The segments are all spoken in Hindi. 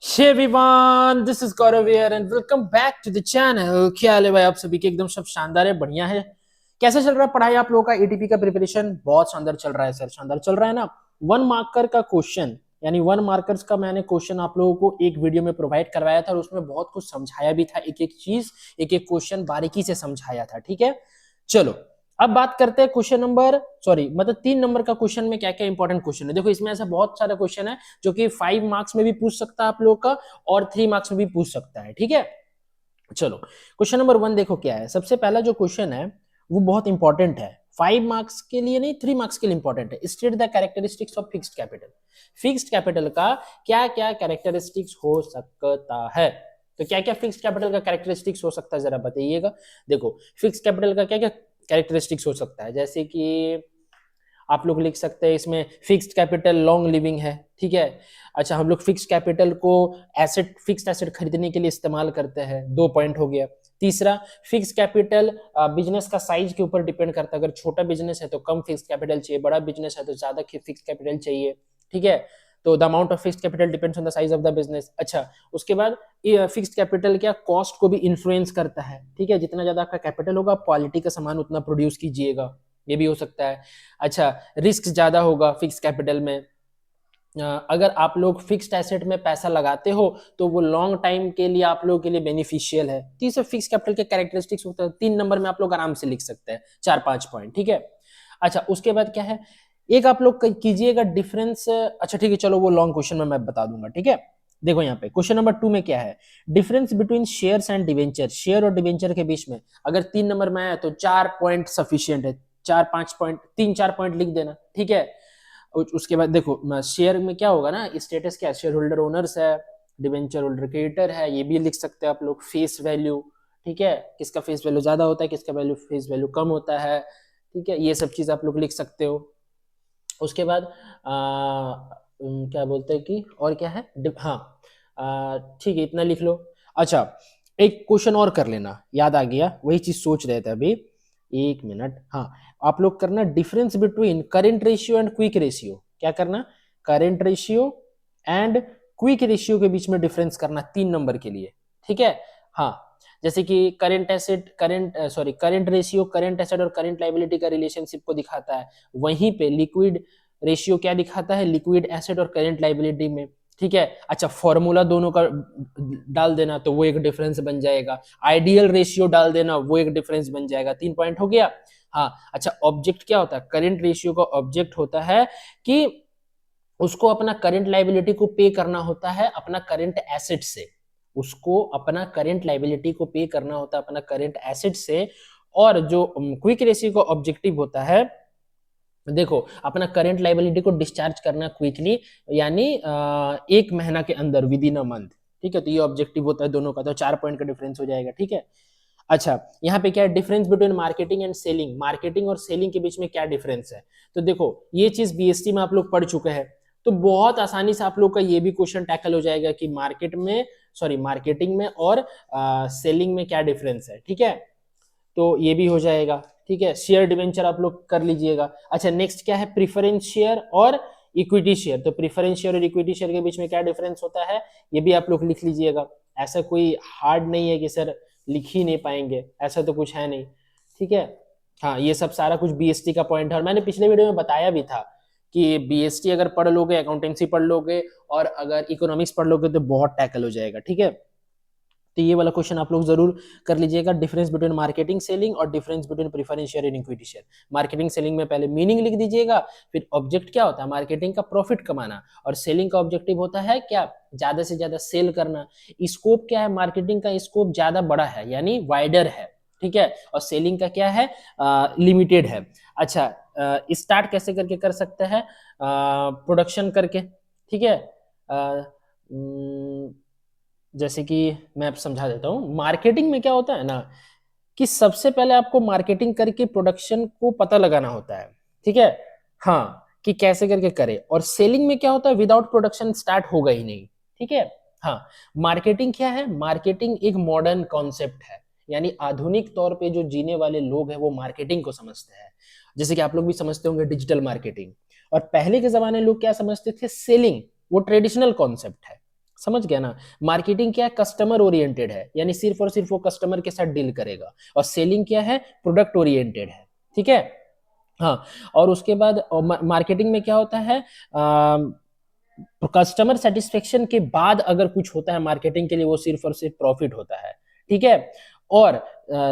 Hey everyone, this is Gaurav here and welcome back to the channel। क्या हाल है भाई, आप सभी के एकदम सब शानदार है, बढ़िया है। कैसे चल रहा है पढ़ाई आप लोगों का? एटीपी का प्रिपरेशन बहुत शानदार चल रहा है सर, शानदार चल रहा है ना। वन मार्कर का क्वेश्चन यानी वन मार्कर्स का मैंने क्वेश्चन आप लोगों को एक वीडियो में प्रोवाइड करवाया था और उसमें बहुत कुछ समझाया भी था, एक एक चीज एक एक क्वेश्चन बारीकी से समझाया था। ठीक है, चलो अब बात करते हैं क्वेश्चन नंबर मतलब 3 नंबर का क्वेश्चन में क्या क्या इंपॉर्टेंट क्वेश्चन है। देखो इसमें ऐसा बहुत सारा क्वेश्चन है जो कि 5 मार्क्स में भी पूछ सकता है आप लोग का और 3 मार्क्स में भी पूछ सकता है। ठीक है, चलो क्वेश्चन नंबर 1 देखो क्या है। सबसे पहला जो क्वेश्चन है वो बहुत इंपॉर्टेंट है, 5 मार्क्स के लिए नहीं 3 मार्क्स के लिए इंपॉर्टेंट है। State the characteristics of fixed capital. Fixed capital का क्या क्या कैरेक्टरिस्टिक्स हो सकता है? तो क्या क्या फिक्स्ड कैपिटल का कैरेक्टरिस्टिक्स हो सकता है जरा बताइएगा। देखो फिक्स्ड कैपिटल का क्या क्या कैरेक्टरिस्टिक्स हो सकता है, जैसे कि आप लोग लिख सकते हैं इसमें फिक्स्ड कैपिटल लॉन्ग लिविंग है। ठीक है, अच्छा हम लोग फिक्स्ड कैपिटल को एसेट फिक्स्ड एसेट खरीदने के लिए इस्तेमाल करते हैं, 2 पॉइंट हो गया। तीसरा, फिक्स्ड कैपिटल बिजनेस का साइज के ऊपर डिपेंड करता है। अगर छोटा बिजनेस है तो कम फिक्स्ड कैपिटल चाहिए, बड़ा बिजनेस है तो ज्यादा फिक्स्ड कैपिटल चाहिए। ठीक है, तो the amount of fixed capital depends on the size of the business. अच्छा उसके बाद फिक्स्ड कैपिटल क्या कॉस्ट को भी इन्फ्लुएंस करता है। ठीक है, जितना ज्यादा आपका कैपिटल होगा क्वालिटी का सामान उतना प्रोड्यूस कीजिएगा, ये भी हो सकता है। अच्छा रिस्क ज्यादा होगा फिक्स कैपिटल में। अगर आप लोग फिक्स्ड एसेट में पैसा लगाते हो तो वो लॉन्ग टाइम के लिए आप लोगों के लिए बेनिफिशियल है। तो ये सब फिक्स कैपिटल के कैरेक्टरिस्टिक्स होते हैं, 3 नंबर में आप लोग आराम से लिख सकते हैं, 4-5 पॉइंट। ठीक है, अच्छा उसके बाद क्या है, एक आप लोग कीजिएगा डिफरेंस। अच्छा ठीक है, चलो वो लॉन्ग क्वेश्चन में मैं बता दूंगा। ठीक है, देखो यहाँ पे क्वेश्चन नंबर 2 में क्या है, difference between shares and debenture. Share और डिवेंचर के बीच में अगर 3 नंबर में आया तो 4 पॉइंट सफिशियंट है, 4-5 पॉइंट, 3-4 पॉइंट लिख देना। ठीक है, उसके बाद देखो शेयर में क्या होगा ना, स्टेटस क्या है, शेयर होल्डर ओनर्स है, डिवेंचर होल्डर क्रेडिटर है, ये भी लिख सकते हैं आप लोग। फेस वैल्यू, ठीक है, किसका फेस वैल्यू ज्यादा होता है, किसका वैल्यू फेस वैल्यू कम होता है। ठीक है, ये सब चीज आप लोग लिख सकते हो। उसके बाद क्या बोलते हैं कि और क्या है, हाँ ठीक है इतना लिख लो। अच्छा एक क्वेश्चन और कर लेना, याद आ गया, वही चीज सोच रहे थे अभी, 1 मिनट। हाँ आप लोग करना difference between current ratio and quick ratio. क्या करना, current ratio and quick ratio के बीच में डिफरेंस करना 3 नंबर के लिए। ठीक है, हाँ जैसे कि current asset current ratio current asset और करेंट लाइबिलिटी का रिलेशनशिप को दिखाता है, वहीं पे लिक्विड रेशियो क्या दिखाता है, लिक्विड एसेट और करेंट लाइबिलिटी में। ठीक है, अच्छा फॉर्मूला दोनों का डाल देना तो वो एक डिफरेंस बन जाएगा, आइडियल रेशियो डाल देना वो एक डिफरेंस बन जाएगा, 3 पॉइंट हो गया। हाँ अच्छा ऑब्जेक्ट क्या होता है, करेंट रेशियो का ऑब्जेक्ट होता है कि उसको अपना करंट लाइबिलिटी को पे करना होता है अपना करंट एसेट से, उसको अपना करंट लाइबिलिटी को पे करना होता है अपना करंट एसेट से। और जो क्विक रेशियो का ऑब्जेक्टिव होता है, देखो अपना करंट लाइबिलिटी को डिस्चार्ज करना क्विकली, यानी 1 महीना के अंदर, विद इन अ मंथ। ठीक है, तो ये ऑब्जेक्टिव होता है दोनों का, तो 4 पॉइंट का डिफरेंस हो जाएगा। ठीक है, अच्छा यहाँ पे क्या है, difference between marketing and selling. Marketing और सेलिंग के बीच में क्या डिफरेंस है, तो देखो ये चीज बीएसटी में आप लोग पढ़ चुके हैं, तो बहुत आसानी से आप लोग का ये भी क्वेश्चन टैकल हो जाएगा कि मार्केटिंग में और सेलिंग में क्या डिफरेंस है। ठीक है, तो ये भी हो जाएगा। ठीक है, शेयर डिवेंचर आप लोग कर लीजिएगा। अच्छा नेक्स्ट क्या है, प्रीफरेंस शेयर और इक्विटी शेयर। तो प्रीफरेंस शेयर और इक्विटी शेयर के बीच में क्या डिफरेंस होता है, ये भी आप लोग लिख लीजिएगा। ऐसा कोई हार्ड नहीं है कि सर लिख ही नहीं पाएंगे, ऐसा तो कुछ है नहीं। ठीक है, हाँ ये सब सारा कुछ बीएसटी का पॉइंट है, और मैंने पिछले वीडियो में बताया भी था कि बीएसटी अगर पढ़ लोगे, अकाउंटेंसी पढ़ लोगे और अगर इकोनॉमिक्स पढ़ लोगे तो बहुत टैकल हो जाएगा। ठीक है, तो ये वाला क्वेश्चन आप लोग जरूर कर लीजिएगा, डिफरेंस बिटवीन मार्केटिंग सेलिंग और difference between preference share and equity share. Marketing selling में पहले मीनिंग लिख दीजिएगा, फिर ऑब्जेक्ट क्या होता है, मार्केटिंग का प्रॉफिट कमाना, और सेलिंग का ऑब्जेक्टिव होता है क्या, ज्यादा से ज्यादा सेल करना। स्कोप क्या है, मार्केटिंग का स्कोप ज्यादा बड़ा है यानी वाइडर है। ठीक है, और सेलिंग का क्या है, लिमिटेड है। अच्छा स्टार्ट कैसे करके कर सकते हैं, प्रोडक्शन करके। ठीक है, जैसे कि मैं आप समझा देता हूँ, मार्केटिंग में क्या होता है ना कि सबसे पहले आपको मार्केटिंग करके प्रोडक्शन को पता लगाना होता है। ठीक है, हाँ कि कैसे करके करे, और सेलिंग में क्या होता है, विदाउट प्रोडक्शन स्टार्ट होगा ही नहीं। ठीक है, हाँ मार्केटिंग क्या है, मार्केटिंग एक मॉडर्न कॉन्सेप्ट है, यानी आधुनिक तौर पे जो जीने वाले लोग हैं वो मार्केटिंग को समझते हैं। जैसे कि आप लोग भी समझते होंगे डिजिटल मार्केटिंग, और पहले के जमाने लोग क्या समझते थे, सेलिंग वो ट्रेडिशनल कॉन्सेप्ट है। समझ गया ना। मार्केटिंग क्या है, कस्टमर ओरिएंटेड है, यानी सिर्फ और सिर्फ वो कस्टमर के साथ डील करेगा। और सेलिंग क्या है, प्रोडक्ट ओरिएंटेड है, ठीक है। हाँ, और उसके बाद मार्केटिंग में क्या होता है, कस्टमर सेटिस्फेक्शन के बाद अगर कुछ होता है मार्केटिंग के लिए, वो सिर्फ और सिर्फ प्रॉफिट होता है, ठीक है। और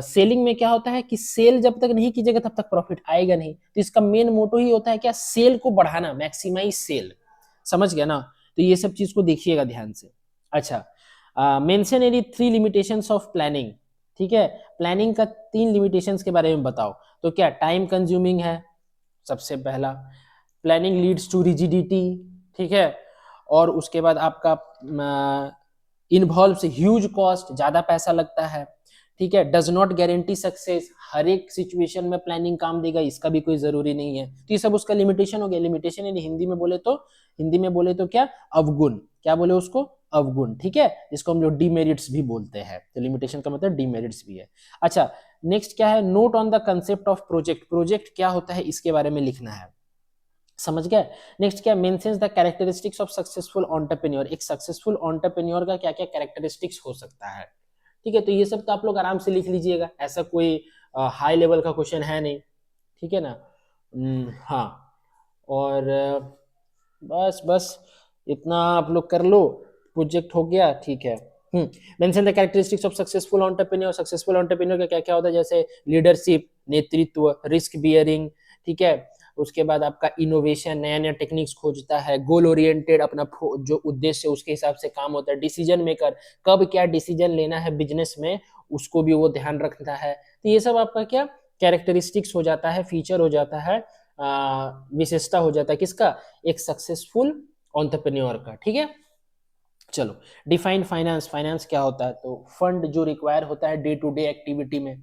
सेलिंग में क्या होता है कि सेल जब तक नहीं कीजिएगा तब तक प्रॉफिट आएगा नहीं। तो इसका मेन मोटो ही होता है क्या, सेल को बढ़ाना, मैक्सिमाइज सेल। समझ गया ना। तो ये सब चीज को देखिएगा ध्यान से। अच्छा, mention any 3 limitations of planning, ठीक है। प्लानिंग का 3 लिमिटेशंस के बारे में बताओ। तो क्या, टाइम कंज्यूमिंग है सबसे पहला, प्लानिंग लीड्स टू रिजिडिटी, ठीक है। और उसके बाद आपका इन्वॉल्व ह्यूज कॉस्ट, ज्यादा पैसा लगता है, ठीक है। डज नॉट गारंटी सक्सेस, हर एक सिचुएशन में प्लानिंग काम देगा इसका भी कोई जरूरी नहीं है। तो ये सब उसका लिमिटेशन हो गया। लिमिटेशन यानी हिंदी में बोले तो क्या, अवगुण। क्या बोले उसको, अवगुण, ठीक है, जिसको हम लोग डीमेरिट्स भी बोलते हैं। तो लिमिटेशन का मतलब डीमेरिट्स भी है। अच्छा, नेक्स्ट क्या है, note on the concept of project. Project क्या होता है इसके बारे में लिखना है, समझ गए। नेक्स्ट क्या, mentions the characteristics of successful entrepreneur. एक सक्सेसफुल एंटरप्रेन्योर का क्या क्या कैरेक्टरिस्टिक्स हो सकता है, ठीक है। तो ये सब तो आप लोग आराम से लिख लीजिएगा, ऐसा कोई हाई लेवल का क्वेश्चन है नहीं, ठीक है ना। हाँ, और बस बस इतना आप लोग कर लो, प्रोजेक्ट हो गया, ठीक है। Mention the characteristics of successful entrepreneur. Successful entrepreneur का क्या क्या होता है, जैसे लीडरशिप, नेतृत्व, रिस्क बियरिंग, ठीक है। उसके बाद आपका इनोवेशन, नया नया टेक्निक्स खोजता है, गोल ओरिएंटेड, अपना जो उद्देश्य उसके हिसाब से काम होता है, डिसीजन मेकर, कब क्या डिसीजन लेना है बिजनेस में उसको भी वो ध्यान रखता है। तो ये सब आपका क्या कैरेक्टरिस्टिक्स हो जाता है, फीचर हो जाता है, विशेषता हो जाता है किसका, एक सक्सेसफुल एंटरप्रेन्योर का, ठीक है। चलो, डिफाइन फाइनेंस। फाइनेंस क्या होता है, तो फंड जो रिक्वायर होता है डे टू डे एक्टिविटी में।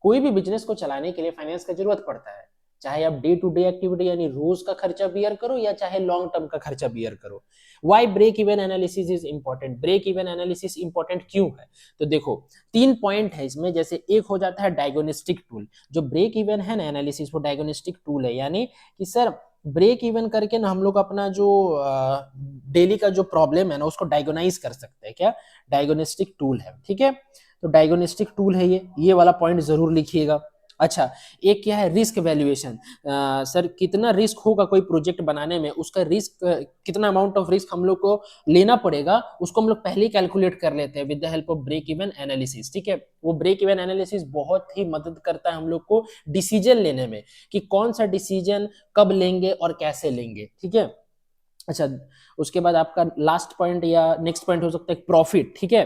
कोई भी बिजनेस को चलाने के लिए फाइनेंस का जरूरत पड़ता है, चाहे आप डे टू डे एक्टिविटी यानी रोज का खर्चा बियर करो या चाहे लॉन्ग टर्म का खर्चा बियर करो। Why break even analysis is important. Break even analysis important क्यों है, तो देखो 3 पॉइंट है इसमें। जैसे एक हो जाता है डायग्नोस्टिक टूल, जो ब्रेक इवन है ना एनालिसिस, वो डायग्नोस्टिक टूल है, यानी कि सर ब्रेक इवन करके ना हम लोग अपना जो डेली का जो प्रॉब्लम है ना उसको डायगोनाइज कर सकते हैं, क्या, डायग्नोस्टिक टूल है, ठीक है। तो डायग्नोस्टिक टूल है ये वाला पॉइंट जरूर लिखिएगा। अच्छा, एक क्या है, रिस्क वैल्यूएशन। सर कितना रिस्क होगा कोई प्रोजेक्ट बनाने में, उसका रिस्क कितना अमाउंट ऑफ रिस्क हम लोग को लेना पड़ेगा, उसको हम लोग पहले ही कैलकुलेट कर लेते हैं with the help of break even analysis, ठीक है। वो ब्रेक इवन एनालिसिस बहुत ही मदद करता है हम लोग को डिसीजन लेने में, कि कौन सा डिसीजन कब लेंगे और कैसे लेंगे, ठीक है। अच्छा, उसके बाद आपका लास्ट पॉइंट या नेक्स्ट पॉइंट हो सकता है प्रॉफिट, ठीक है।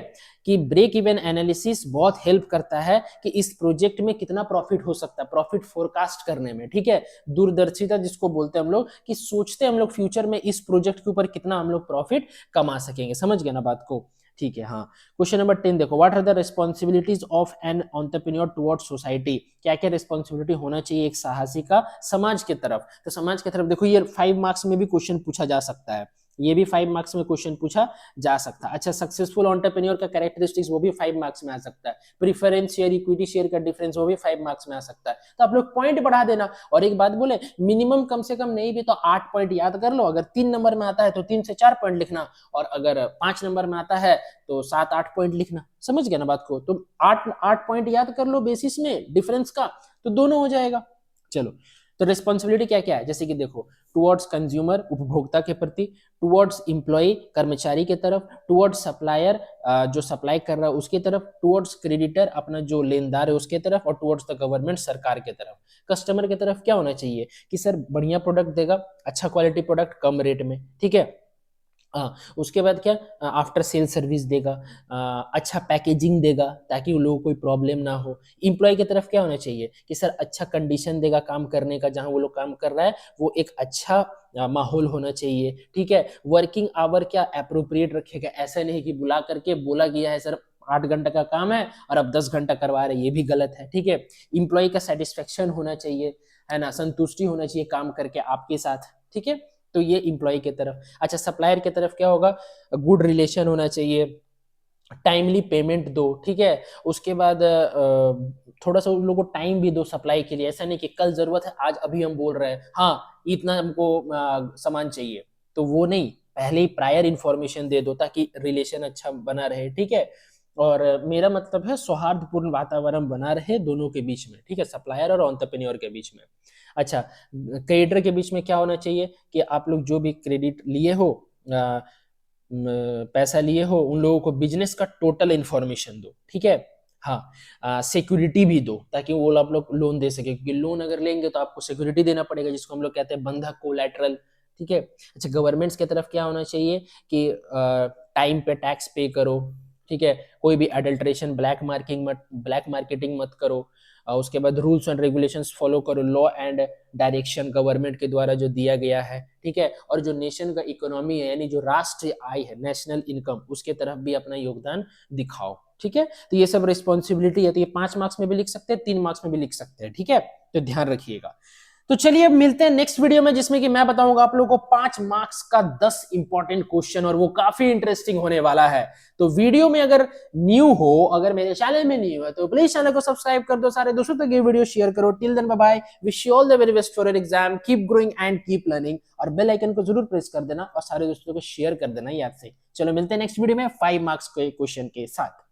कि ब्रेक इवन एनालिसिस बहुत हेल्प करता है कि इस प्रोजेक्ट में कितना प्रॉफिट हो सकता है, प्रॉफिट फोरकास्ट करने में, ठीक है। दूरदर्शिता जिसको बोलते हैं हम लोग, कि सोचते हैं हम लोग फ्यूचर में इस प्रोजेक्ट के ऊपर कितना हम लोग प्रॉफिट कमा सकेंगे। समझ गए ना बात को, ठीक है। हाँ, क्वेश्चन नंबर 10 देखो, what are the responsibilities of an entrepreneur towards society. क्या क्या रिस्पॉन्सिबिलिटी होना चाहिए एक साहसी का समाज की तरफ। तो समाज की तरफ देखो, ये 5 मार्क्स में भी क्वेश्चन पूछा जा सकता है, ये भी 5 मार्क्स में क्वेश्चन पूछा जा सकता है। अच्छा, सक्सेसफुल एंटरप्रेन्योर का कैरेक्टरिस्टिक्स, वो भी 5 मार्क्स में आ सकता है। प्रेफरेंस शेयर, इक्विटी शेयर का डिफरेंस, वो भी 5 मार्क्स में आ सकता है। तो आप लोग पॉइंट बढ़ा देना। और एक बात बोले, मिनिमम कम से कम नहीं भी तो 8 पॉइंट याद कर लो। अगर 3 नंबर में आता है तो 3 से 4 पॉइंट लिखना, और अगर 5 नंबर में आता है तो 7-8 पॉइंट लिखना। समझ गया ना बात को। तो 8 पॉइंट याद कर लो बेसिस में डिफरेंस का, तो दोनों हो जाएगा। चलो, तो रिस्पॉन्सिबिलिटी क्या क्या है, जैसे कि देखो, टुवर्ड्स कंज्यूमर, उपभोक्ता के प्रति, टुवर्ड्स इंप्लॉय, कर्मचारी के तरफ, टुवर्ड्स सप्लायर, जो सप्लाई कर रहा है उसके तरफ, टुवर्ड्स क्रेडिटर, अपना जो लेनदार है उसके तरफ, और टुवर्ड्स द गवर्नमेंट, सरकार के तरफ। कस्टमर के तरफ क्या होना चाहिए, कि सर बढ़िया प्रोडक्ट देगा, अच्छा क्वालिटी प्रोडक्ट कम रेट में, ठीक है। उसके बाद क्या, आफ्टर सेल सर्विस देगा, अच्छा पैकेजिंग देगा ताकि उन लोगों को कोई प्रॉब्लम ना हो। इम्प्लॉय की तरफ क्या होना चाहिए, कि सर अच्छा कंडीशन देगा काम करने का, जहां वो लोग काम कर रहा है वो एक अच्छा माहौल होना चाहिए, ठीक है। वर्किंग आवर क्या अप्रोप्रिएट रखेगा, ऐसा नहीं कि बुला करके बोला गया है सर 8 घंटे का काम है और अब 10 घंटा करवा रहे, ये भी गलत है, ठीक है। इम्प्लॉय का सेटिस्फेक्शन होना चाहिए, है ना, संतुष्टि होना चाहिए काम करके आपके साथ, ठीक है। तो ये इम्प्लॉय की तरफ। अच्छा, सप्लायर की तरफ क्या होगा, गुड रिलेशन होना चाहिए, टाइमली पेमेंट दो, ठीक है। उसके बाद थोड़ा सा उन लोगों को टाइम भी दो सप्लाई के लिए, ऐसा नहीं कि कल जरूरत है आज अभी हम बोल रहे हैं हाँ इतना हमको सामान चाहिए, तो वो नहीं, पहले ही प्रायर इंफॉर्मेशन दे दो ताकि रिलेशन अच्छा बना रहे, ठीक है। और मेरा मतलब है सौहार्दपूर्ण वातावरण बना रहे दोनों के बीच में, ठीक है, सप्लायर और एंटरप्रेन्योर के बीच में। अच्छा, क्रेडिटर के बीच में क्या होना चाहिए कि आप लोग जो भी क्रेडिट लिए हो, पैसा लिए हो, उन लोगों को बिजनेस का टोटल इंफॉर्मेशन दो, ठीक है। हाँ, सिक्योरिटी भी दो ताकि वो आप लोग लोन दे सके, क्योंकि लोन अगर लेंगे तो आपको सिक्योरिटी देना पड़ेगा, जिसको हम लोग कहते हैं बंधक, कोलैटरल, ठीक है। अच्छा, गवर्नमेंट्स की तरफ क्या होना चाहिए कि टाइम पे टैक्स पे करो, ठीक है, कोई भी अडल्ट्रेशन, ब्लैक मार्केटिंग मत करो। उसके बाद रूल्स एंड रेगुलेशंस फॉलो करो, लॉ एंड डायरेक्शन गवर्नमेंट के द्वारा जो दिया गया है, ठीक है। और जो नेशन का इकोनॉमी है, यानी जो राष्ट्रीय आय है, नेशनल इनकम, उसके तरफ भी अपना योगदान दिखाओ, ठीक है। तो ये सब रिस्पॉन्सिबिलिटी है, तो ये 5 मार्क्स में भी लिख सकते हैं, 3 मार्क्स में भी लिख सकते हैं, ठीक है। तो ध्यान रखिएगा। तो चलिए अब मिलते हैं नेक्स्ट वीडियो में, जिसमें कि मैं बताऊंगा आप लोगों को 5 मार्क्स का 10 इंपॉर्टेंट क्वेश्चन, और वो काफी इंटरेस्टिंग होने वाला है। तो वीडियो में अगर न्यू हो, अगर मेरे चैनल में न्यू है, तो प्लीज चैनल को सब्सक्राइब कर दो, सारे दोस्तों तक ये वीडियो शेयर करो। Till then bye bye, wish you all the very best for your exam, keep growing and keep learning, और बेल आइकन को जरूर प्रेस कर देना और सारे दोस्तों को शेयर कर देना याद से। चलो मिलते हैं नेक्स्ट वीडियो में 5 मार्क्स के क्वेश्चन के साथ।